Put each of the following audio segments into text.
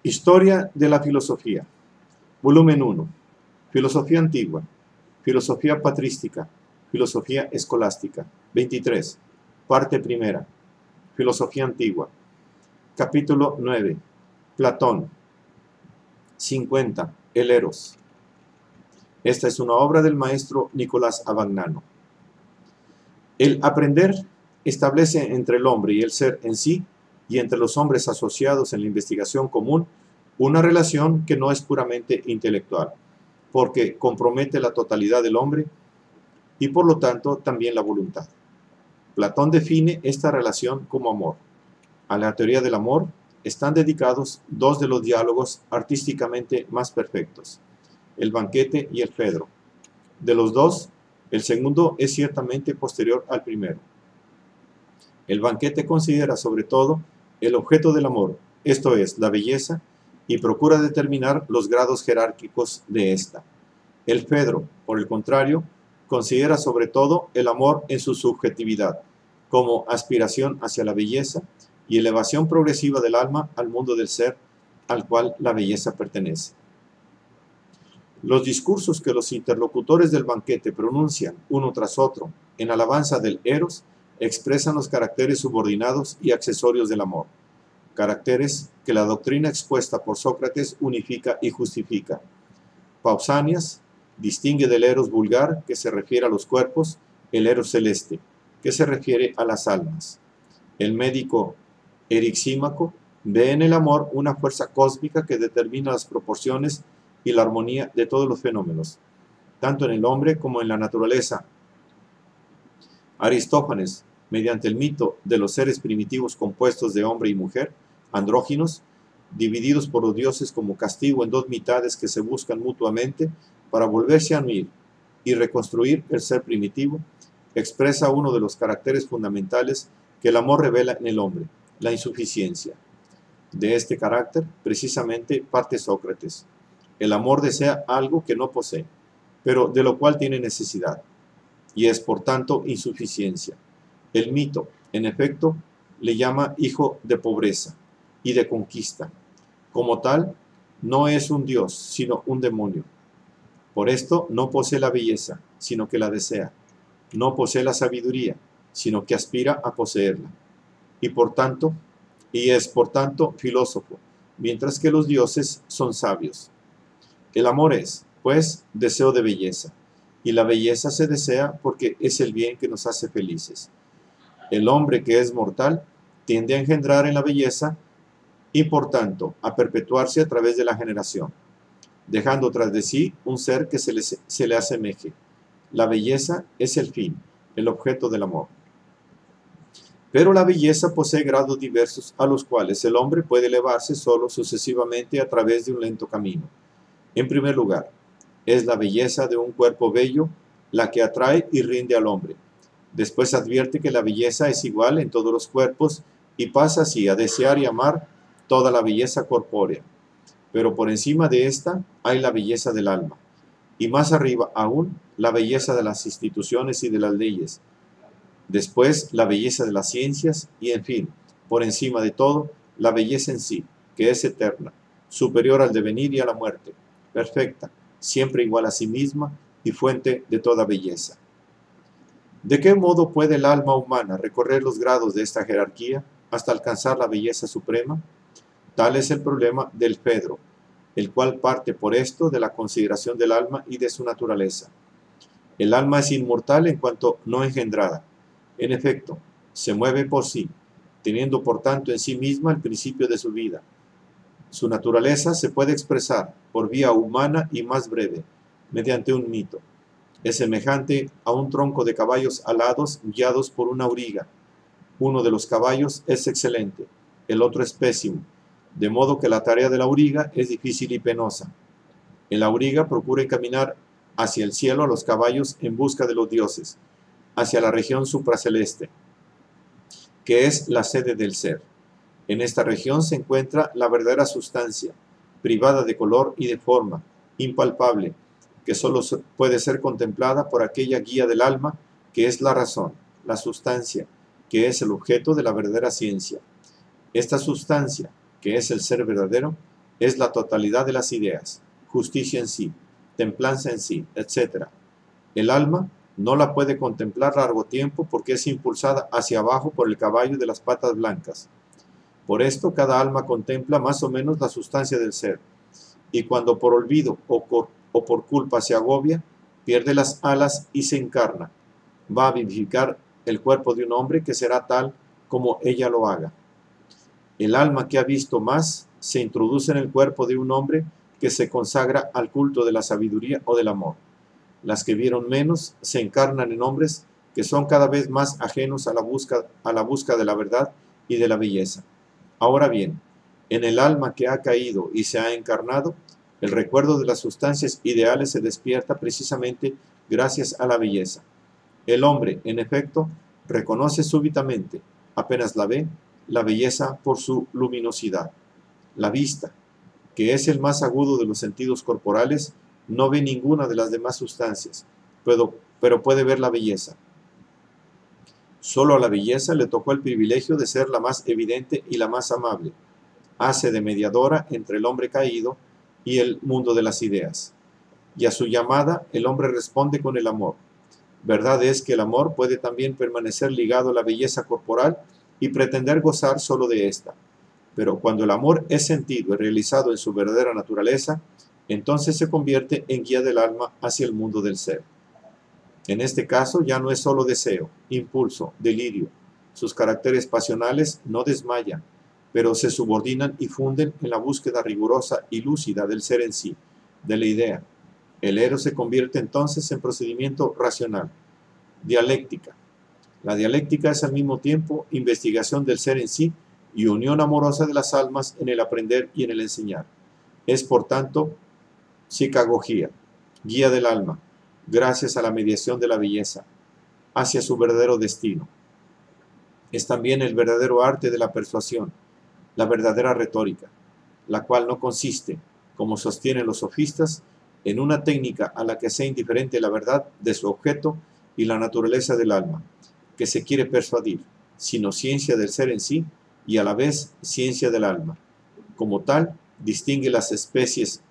Historia de la filosofía. Volumen 1. Filosofía antigua. Filosofía patrística. Filosofía escolástica. 23. Parte primera. Filosofía antigua. Capítulo 9. Platón. 50. El Eros. Esta es una obra del maestro Nicolás Abagnano. El aprender establece entre el hombre y el ser en sí, y entre los hombres asociados en la investigación común, una relación que no es puramente intelectual, porque compromete la totalidad del hombre y por lo tanto también la voluntad. Platón define esta relación como amor. A la teoría del amor están dedicados dos de los diálogos artísticamente más perfectos, el banquete y el Fedro. De los dos, el segundo es ciertamente posterior al primero. El banquete considera sobre todo el objeto del amor, esto es, la belleza, y procura determinar los grados jerárquicos de ésta. El Fedro, por el contrario, considera sobre todo el amor en su subjetividad, como aspiración hacia la belleza y elevación progresiva del alma al mundo del ser al cual la belleza pertenece. Los discursos que los interlocutores del banquete pronuncian uno tras otro en alabanza del Eros expresan los caracteres subordinados y accesorios del amor, caracteres que la doctrina expuesta por Sócrates unifica y justifica. Pausanias distingue del Eros vulgar, que se refiere a los cuerpos, el Eros celeste, que se refiere a las almas. El médico Erixímaco ve en el amor una fuerza cósmica que determina las proporciones y la armonía de todos los fenómenos, tanto en el hombre como en la naturaleza. Aristófanes, mediante el mito de los seres primitivos compuestos de hombre y mujer, andróginos, divididos por los dioses como castigo en dos mitades que se buscan mutuamente para volverse a unir y reconstruir el ser primitivo, expresa uno de los caracteres fundamentales que el amor revela en el hombre, la insuficiencia. De este carácter, precisamente, parte Sócrates. El amor desea algo que no posee, pero de lo cual tiene necesidad, y es por tanto insuficiencia. El mito, en efecto, le llama hijo de pobreza y de conquista. Como tal, no es un dios, sino un demonio. Por esto no posee la belleza, sino que la desea. No posee la sabiduría, sino que aspira a poseerla. Y es por tanto filósofo, mientras que los dioses son sabios. El amor es, pues, deseo de belleza, y la belleza se desea porque es el bien que nos hace felices. El hombre que es mortal tiende a engendrar en la belleza y por tanto a perpetuarse a través de la generación, dejando tras de sí un ser que se le asemeje. La belleza es el fin, el objeto del amor. Pero la belleza posee grados diversos a los cuales el hombre puede elevarse solo sucesivamente a través de un lento camino. En primer lugar, es la belleza de un cuerpo bello la que atrae y rinde al hombre. Después advierte que la belleza es igual en todos los cuerpos y pasa así a desear y amar toda la belleza corpórea. Pero por encima de esta hay la belleza del alma, y más arriba aún la belleza de las instituciones y de las leyes. Después la belleza de las ciencias y, en fin, por encima de todo, la belleza en sí, que es eterna, superior al devenir y a la muerte, perfecta, siempre igual a sí misma y fuente de toda belleza. ¿De qué modo puede el alma humana recorrer los grados de esta jerarquía hasta alcanzar la belleza suprema? Tal es el problema del Fedro, el cual parte por esto de la consideración del alma y de su naturaleza. El alma es inmortal en cuanto no engendrada. En efecto, se mueve por sí, teniendo por tanto en sí misma el principio de su vida. Su naturaleza se puede expresar por vía humana y más breve, mediante un mito. Es semejante a un tronco de caballos alados guiados por una auriga. Uno de los caballos es excelente, el otro es pésimo, de modo que la tarea de la auriga es difícil y penosa. El auriga procura encaminar hacia el cielo a los caballos en busca de los dioses, hacia la región supraceleste, que es la sede del ser. En esta región se encuentra la verdadera sustancia, privada de color y de forma, impalpable, que solo puede ser contemplada por aquella guía del alma que es la razón, la sustancia, que es el objeto de la verdadera ciencia. Esta sustancia, que es el ser verdadero, es la totalidad de las ideas, justicia en sí, templanza en sí, etc. El alma no la puede contemplar largo tiempo porque es impulsada hacia abajo por el caballo de las patas blancas. Por esto cada alma contempla más o menos la sustancia del ser, y cuando por olvido o por culpa se agobia, pierde las alas y se encarna. Va a vivificar el cuerpo de un hombre que será tal como ella lo haga. El alma que ha visto más se introduce en el cuerpo de un hombre que se consagra al culto de la sabiduría o del amor. Las que vieron menos se encarnan en hombres que son cada vez más ajenos a la busca de la verdad y de la belleza. Ahora bien, en el alma que ha caído y se ha encarnado, el recuerdo de las sustancias ideales se despierta precisamente gracias a la belleza. El hombre, en efecto, reconoce súbitamente, apenas la ve, la belleza por su luminosidad. La vista, que es el más agudo de los sentidos corporales, no ve ninguna de las demás sustancias, pero puede ver la belleza. Solo a la belleza le tocó el privilegio de ser la más evidente y la más amable. Hace de mediadora entre el hombre caído y el mundo de las ideas. Y a su llamada el hombre responde con el amor. Verdad es que el amor puede también permanecer ligado a la belleza corporal y pretender gozar solo de ésta. Pero cuando el amor es sentido y realizado en su verdadera naturaleza, entonces se convierte en guía del alma hacia el mundo del ser. En este caso ya no es solo deseo, impulso, delirio. Sus caracteres pasionales no desmayan, pero se subordinan y funden en la búsqueda rigurosa y lúcida del ser en sí, de la idea. El eros se convierte entonces en procedimiento racional. Dialéctica. La dialéctica es al mismo tiempo investigación del ser en sí y unión amorosa de las almas en el aprender y en el enseñar. Es, por tanto, psicagogía, guía del alma, gracias a la mediación de la belleza, hacia su verdadero destino. Es también el verdadero arte de la persuasión, la verdadera retórica, la cual no consiste, como sostienen los sofistas, en una técnica a la que sea indiferente la verdad de su objeto y la naturaleza del alma, que se quiere persuadir, sino ciencia del ser en sí y a la vez ciencia del alma. Como tal, distingue las especies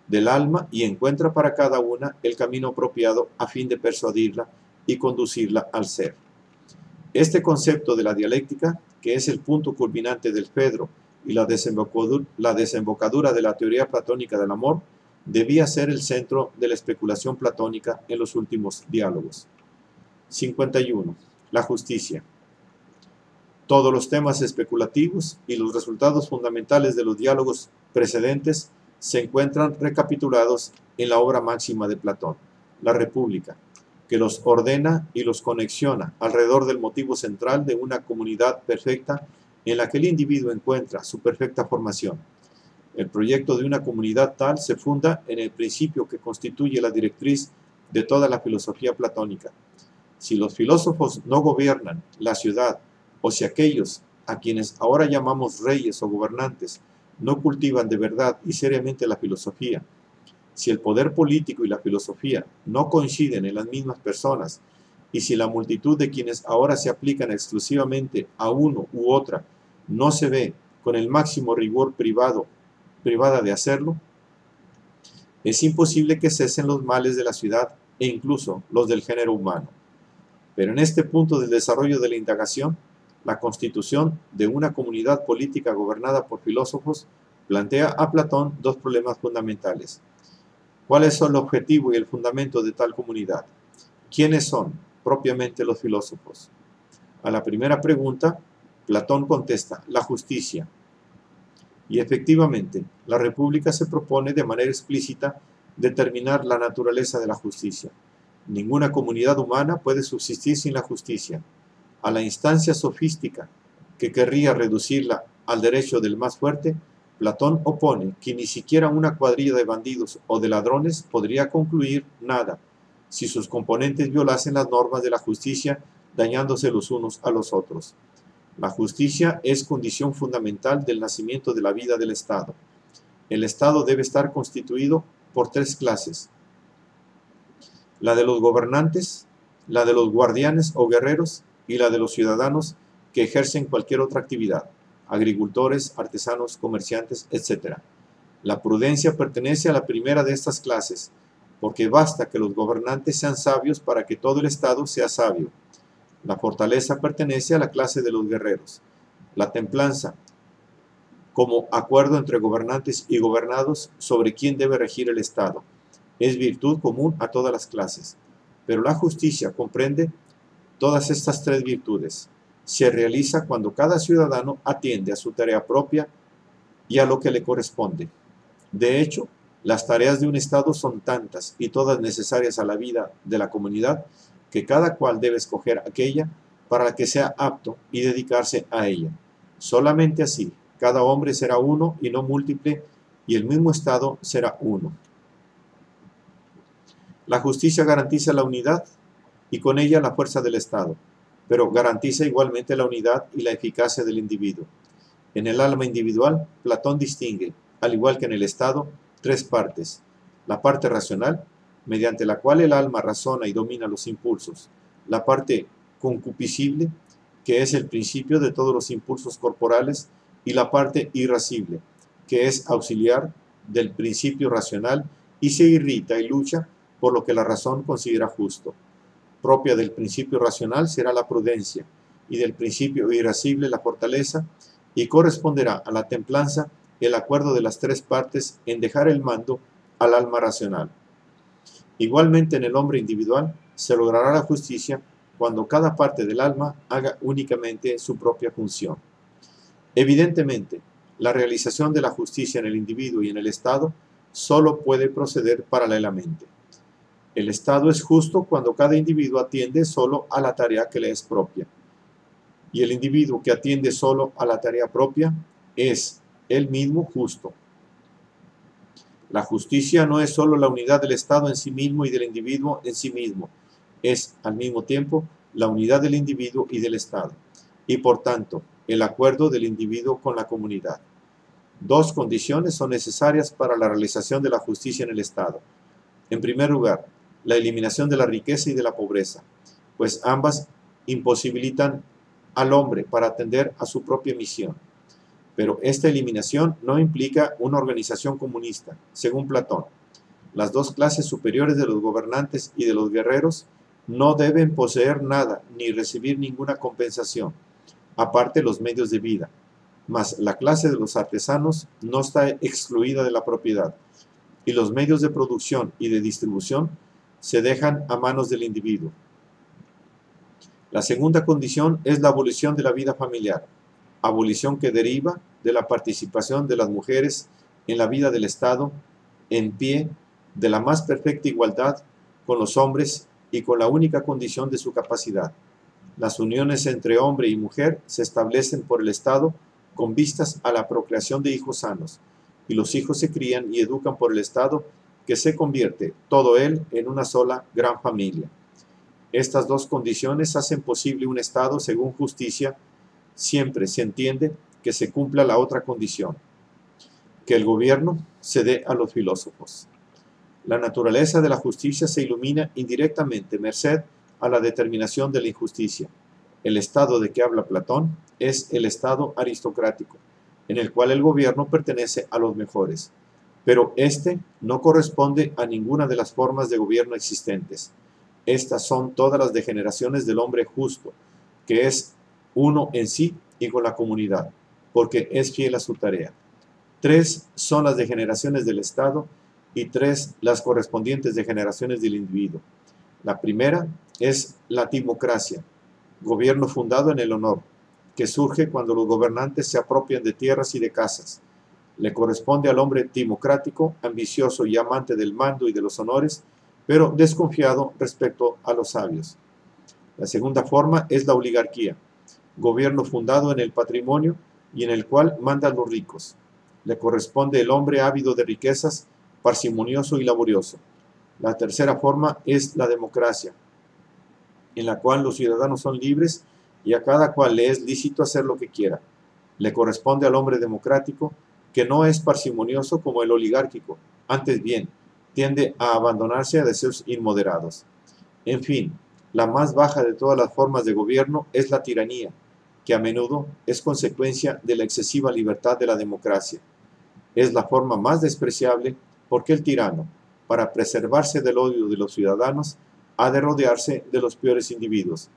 del alma y encuentra para cada una el camino apropiado a fin de persuadirla y conducirla al ser. Este concepto de la dialéctica, que es el punto culminante del Fedro y la desembocadura de la teoría platónica del amor, debía ser el centro de la especulación platónica en los últimos diálogos. 51. La justicia. Todos los temas especulativos y los resultados fundamentales de los diálogos precedentes se encuentran recapitulados en la obra máxima de Platón, la República, que los ordena y los conexiona alrededor del motivo central de una comunidad perfecta en la que el individuo encuentra su perfecta formación. El proyecto de una comunidad tal se funda en el principio que constituye la directriz de toda la filosofía platónica. Si los filósofos no gobiernan la ciudad, o si aquellos a quienes ahora llamamos reyes o gobernantes no cultivan de verdad y seriamente la filosofía, si el poder político y la filosofía no coinciden en las mismas personas, y si la multitud de quienes ahora se aplican exclusivamente a uno u otra no se ve con el máximo rigor privada de hacerlo, es imposible que cesen los males de la ciudad e incluso los del género humano. Pero en este punto del desarrollo de la indagación, la constitución de una comunidad política gobernada por filósofos plantea a Platón dos problemas fundamentales. ¿Cuál es el objetivo y el fundamento de tal comunidad? ¿Quiénes son propiamente los filósofos? A la primera pregunta, Platón contesta: la justicia. Y efectivamente, la República se propone de manera explícita determinar la naturaleza de la justicia. Ninguna comunidad humana puede subsistir sin la justicia. A la instancia sofística que querría reducirla al derecho del más fuerte, Platón opone que ni siquiera una cuadrilla de bandidos o de ladrones podría concluir nada si sus componentes violasen las normas de la justicia, dañándose los unos a los otros. La justicia es condición fundamental del nacimiento de la vida del Estado. El Estado debe estar constituido por tres clases: la de los gobernantes, la de los guardianes o guerreros y la de los ciudadanos que ejercen cualquier otra actividad, agricultores, artesanos, comerciantes, etc. La prudencia pertenece a la primera de estas clases, porque basta que los gobernantes sean sabios para que todo el Estado sea sabio. La fortaleza pertenece a la clase de los guerreros. La templanza, como acuerdo entre gobernantes y gobernados sobre quién debe regir el Estado, es virtud común a todas las clases. Pero la justicia comprende todas estas tres virtudes. Se realiza cuando cada ciudadano atiende a su tarea propia y a lo que le corresponde. De hecho, las tareas de un Estado son tantas y todas necesarias a la vida de la comunidad que cada cual debe escoger aquella para la que sea apto y dedicarse a ella. Solamente así, cada hombre será uno y no múltiple, y el mismo Estado será uno. La justicia garantiza la unidad y con ella la fuerza del Estado, pero garantiza igualmente la unidad y la eficacia del individuo. En el alma individual, Platón distingue, al igual que en el Estado, tres partes. La parte racional, mediante la cual el alma razona y domina los impulsos. La parte concupiscible, que es el principio de todos los impulsos corporales, y la parte irascible, que es auxiliar del principio racional y se irrita y lucha por lo que la razón considera justo. Propia del principio racional será la prudencia, y del principio irascible la fortaleza, y corresponderá a la templanza el acuerdo de las tres partes en dejar el mando al alma racional. Igualmente en el hombre individual se logrará la justicia cuando cada parte del alma haga únicamente su propia función. Evidentemente, la realización de la justicia en el individuo y en el Estado solo puede proceder paralelamente. El Estado es justo cuando cada individuo atiende solo a la tarea que le es propia. Y el individuo que atiende solo a la tarea propia es él mismo justo. La justicia no es solo la unidad del Estado en sí mismo y del individuo en sí mismo, es al mismo tiempo la unidad del individuo y del Estado, y por tanto el acuerdo del individuo con la comunidad. Dos condiciones son necesarias para la realización de la justicia en el Estado. En primer lugar, la eliminación de la riqueza y de la pobreza, pues ambas imposibilitan al hombre para atender a su propia misión. Pero esta eliminación no implica una organización comunista, según Platón. Las dos clases superiores de los gobernantes y de los guerreros no deben poseer nada ni recibir ninguna compensación, aparte los medios de vida. Mas la clase de los artesanos no está excluida de la propiedad, y los medios de producción y de distribución se dejan a manos del individuo. La segunda condición es la abolición de la vida familiar, abolición que deriva de la participación de las mujeres en la vida del Estado en pie de la más perfecta igualdad con los hombres y con la única condición de su capacidad. Las uniones entre hombre y mujer se establecen por el Estado con vistas a la procreación de hijos sanos, y los hijos se crían y educan por el Estado, que se convierte todo él en una sola gran familia. Estas dos condiciones hacen posible un Estado según justicia. Siempre se entiende que se cumpla la otra condición, que el gobierno se dé a los filósofos. La naturaleza de la justicia se ilumina indirectamente merced a la determinación de la injusticia. El Estado de que habla Platón es el Estado aristocrático, en el cual el gobierno pertenece a los mejores, pero este no corresponde a ninguna de las formas de gobierno existentes. Estas son todas las degeneraciones del hombre justo, que es uno en sí y con la comunidad, porque es fiel a su tarea. 3 son las degeneraciones del Estado y 3 las correspondientes degeneraciones del individuo. La primera es la timocracia, gobierno fundado en el honor, que surge cuando los gobernantes se apropian de tierras y de casas. Le corresponde al hombre timocrático, ambicioso y amante del mando y de los honores, pero desconfiado respecto a los sabios. La segunda forma es la oligarquía, gobierno fundado en el patrimonio y en el cual mandan los ricos. Le corresponde el hombre ávido de riquezas, parsimonioso y laborioso. La tercera forma es la democracia, en la cual los ciudadanos son libres y a cada cual le es lícito hacer lo que quiera. Le corresponde al hombre democrático, que no es parsimonioso como el oligárquico, antes bien, tiende a abandonarse a deseos inmoderados. En fin, la más baja de todas las formas de gobierno es la tiranía, que a menudo es consecuencia de la excesiva libertad de la democracia. Es la forma más despreciable porque el tirano, para preservarse del odio de los ciudadanos, ha de rodearse de los peores individuos.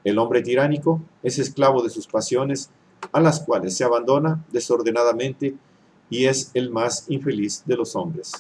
El hombre tiránico es esclavo de sus pasiones, a las cuales se abandona desordenadamente y es el más infeliz de los hombres.